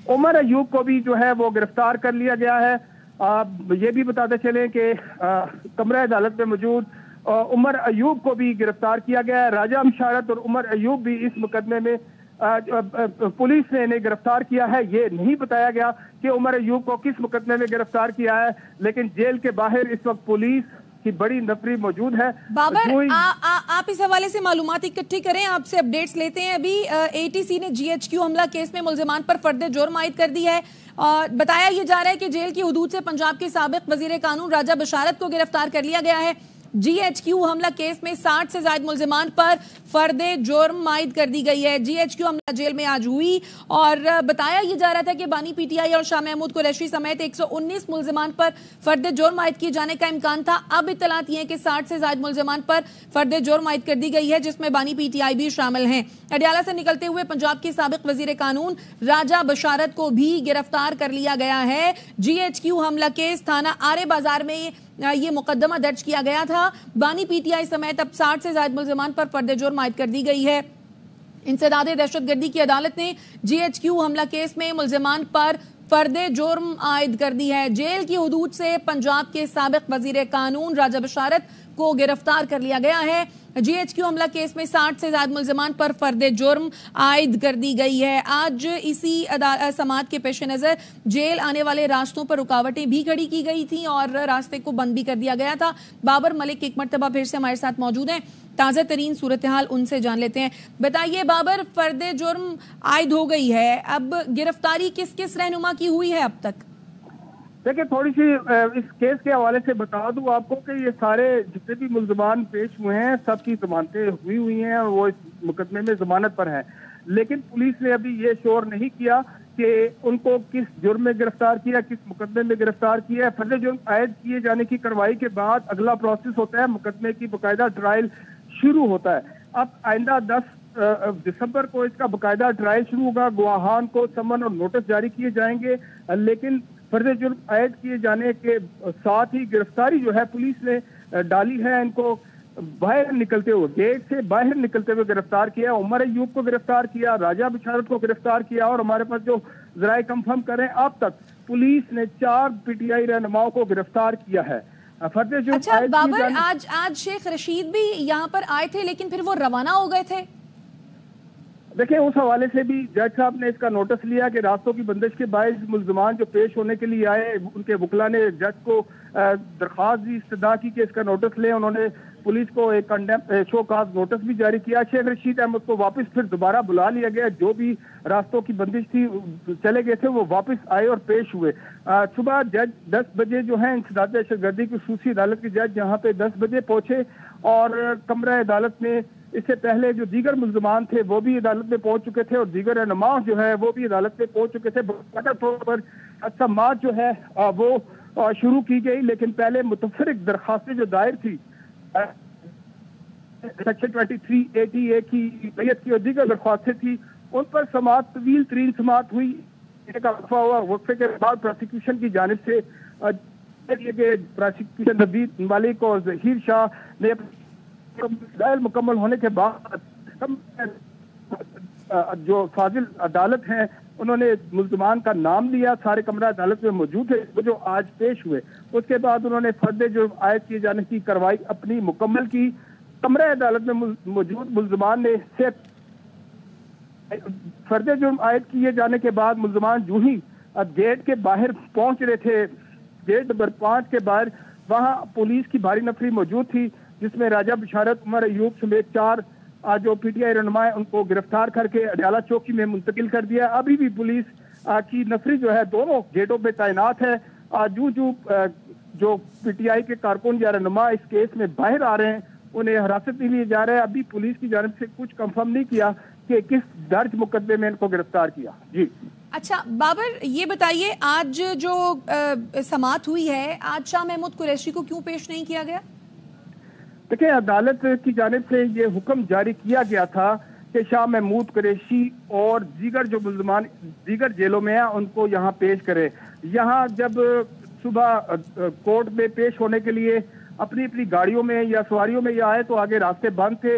عمر ایوب کو بھی جو ہے وہ گرفتار کر لیا گیا ہے۔ یہ بھی بتاتے چلیں کہ کمرہ عدالت میں موجود عمر ایوب کو بھی گرفتار کیا گیا ہے۔ راجہ بشارت اور عمر ایوب بھی اس مقدمے میں پولیس نے انہیں گرفتار کیا ہے۔ یہ نہیں بتایا گیا کہ عمر ایوب کو کس مقدمے میں گرفتار کیا ہے، لیکن جیل کے باہر اس وقت پولیس کی بڑی نفری موجود ہے۔ بابر آپ اس حوالے سے معلومات اکٹھی کریں، آپ سے اپڈیٹس لیتے ہیں۔ ابھی اے ٹی سی نے جی ایچ کیو حملہ کیس میں ملزمان پر فرد جرم عائد کر دی ہے، اور بتایا یہ جا رہا ہے کہ جیل کی حدود سے پنجاب کے سابق وزیر قانون راجہ بشارت کو گرفتار کر لیا گیا ہے۔ جی ایچ کیو حملہ کیس میں 60 سے زائد ملزمان پر فرد جرم عائد کر دی گئی ہے۔ جی ایچ کیو حملہ جیل میں آج ہوئی، اور بتایا یہ جا رہا تھا کہ بانی پی ٹی آئی اور شاہ محمود قریشی سمیت 119 ملزمان پر فرد جرم عائد کیے جانے کا امکان تھا۔ اب اطلاعات یہ ہیں کہ 60 سے زائد ملزمان پر فرد جرم عائد کر دی گئی ہے، جس میں بانی پی ٹی آئی بھی شامل ہیں۔ اڈیالہ سے نکلتے ہوئے پنجاب کے سابق وزیر قانون راجہ بشارت کو بھی گرفتار کر لیا گیا ہے۔ جی ایچ کیو حملہ کیس تھانہ آرے بازار میں یہ مقدمہ درج کیا گیا تھا۔ بانی پی ٹی آئی سمیت اب 60 سے زائد ملزمان پر فرد جرم عائد کر دی گئی ہے۔ انسداد دہشت گردی کی عدالت نے جی ایچ کیو حملہ کیس میں ملزمان پر فرد جرم عائد کر دی ہے۔ جیل کی حدود سے پنجاب کے سابق وزیر قانون راجہ بشارت کو گرفتار کر لیا گیا ہے۔ جی ایچ کیو حملہ کیس میں 60 سے زائد ملزمان پر فرد جرم عائد کر دی گئی ہے۔ آج اسی سماعت کے پیش نظر جیل آنے والے راستوں پر رکاوٹیں بھی کھڑی کی گئی تھیں اور راستے کو بند بھی کر دیا گیا تھا۔ بابر ملک ایک مرتبہ پھر سے ہمارے ساتھ موجود ہیں، تازہ ترین صورتحال ان سے جان لیتے ہیں۔ بتائیے بابر، فرد جرم عائد ہو گئی ہے، اب گرفتاری کس کس رہنما کی ہوئی ہے اب تک؟ دیکھیں، تھوڑی سی اس کیس کے حوالے سے بتا دوں آپ کو کہ یہ سارے جتنے بھی ملزمان پیش ہوئے ہیں سب کی ضمانتیں ہوئی ہیں اور وہ اس مقدمے میں ضمانت پر ہیں، لیکن پولیس نے ابھی یہ شور نہیں کیا کہ ان کو کس جرم میں گرفتار کیا، کس مقدمے میں گرفتار کیا ہے۔ فرد جرم عائد کیے جانے کی کارروائی کے بعد اگلا پروسیس ہوتا ہے، مقدمے کی باقاعدہ ٹرائل شروع ہوتا ہے۔ اب آئندہ 10 دسمبر کو اس کا باقاعدہ ٹرائل شروع ہوگا، گواہان کو سمن اور نوٹس جاری کیے جائیں گے، لیکن فرد جرم عائد کیے جانے کے ساتھ ہی گرفتاری جو ہے پولیس نے ڈالی ہے، ان کو باہر نکلتے ہوئے، گیٹ سے باہر نکلتے ہوئے گرفتار کیا، عمر ایوب کو گرفتار کیا، راجہ بشارت کو گرفتار کیا، اور ہمارے پاس جو ذرائع کنفرم کر رہے ہیں اب تک پولیس نے 4 پی ٹی آئی رہنماؤں کو گرفتار کیا ہے۔ اچھا بابر، آج شیخ رشید بھی یہاں پر آئے تھے لیکن پھر وہ روانہ ہو گئے تھے۔ دیکھیں، اس حوالے سے بھی جج صاحب نے اس کا نوٹس لیا کہ راستوں کی بندش کے باعث ملزمان جو پیش ہونے کے لیے آئے، ان کے وکلا نے جج کو درخواست دی، استدعا کی کہ اس کا نوٹس لیں۔ انہوں نے پولیس کو ایک شو کاز نوٹس بھی جاری کیا۔ شیخ رشید احمد کو واپس پھر دوبارہ بلا لیا گیا، جو بھی راستوں کی بندش تھی چلے گئے تھے وہ واپس آئے اور پیش ہوئے۔ صبح جج 10 بجے جو ہے انسداد دہشت گردی کی خصوصی عدالت کے جج یہاں پہ 10 بجے پہنچے، اور کمرہ عدالت میں اس سے پہلے جو دیگر ملزمان تھے وہ بھی عدالت میں پہنچ چکے تھے، اور دیگر رہنما جو ہے وہ بھی عدالت میں پہنچ چکے تھے۔ باقاعدہ طور پر سماعت جو ہے وہ شروع کی گئی، لیکن پہلے متفرق درخواستیں جو دائر تھی سیکشن 2380A کی بیعت کی اور دیگر درخواستیں تھی، ان پر سماعت طویل ترین سماعت ہوئی۔ ایک وقفہ ہوا، وقفے کے بعد پروسیکیوشن کی جانب سے پروسیکیوشن نوید مالک اور ظہیر شاہ نے دائر مکمل ہونے کے بعد جو فاضل عدالت ہیں انہوں نے ملزمان کا نام لیا، سارے کمرہ عدالت میں موجود ہے وہ جو آج پیش ہوئے۔ اس کے بعد انہوں نے فرد جرم عائد کیے جانے کی کارروائی اپنی مکمل کی۔ کمرہ عدالت میں موجود ملزمان نے فرد جرم عائد کیے جانے کے بعد ملزمان جو ہی گیٹ کے باہر پہنچ رہے تھے، گیٹ نمبر 5 کے باہر، وہاں پولیس کی بھاری نفری موجود تھی، جس میں راجہ بشارت، عمر ایوب سمیت 4 جو پی ٹی آئی رہنما ان کو گرفتار کر کے اڈیالہ چوکی میں منتقل کر دیا۔ ابھی بھی پولیس کی نفری جو ہے دونوں گیٹوں پہ تعینات ہے۔ جو پی ٹی آئی کے کارکن یا رہنما اس کیس میں باہر آ رہے ہیں انہیں حراست میں لیے جا رہے ہیں۔ ابھی پولیس کی جانب سے کچھ کنفرم نہیں کیا کہ کس درج مقدمے میں ان کو گرفتار کیا۔ جی اچھا بابر، یہ بتائیے آج جو سماعت ہوئی ہے، آج شاہ محمود قریشی کو کیوں پیش نہیں کیا گیا؟ دیکھیں، عدالت کی جانب سے یہ حکم جاری کیا گیا تھا کہ شاہ محمود قریشی اور دیگر جو ملزمان دیگر جیلوں میں ہیں ان کو یہاں پیش کرے۔ یہاں جب صبح کورٹ میں پیش ہونے کے لیے اپنی اپنی گاڑیوں میں یا سواریوں میں یہ آئے تو آگے راستے بند تھے،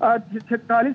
46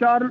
4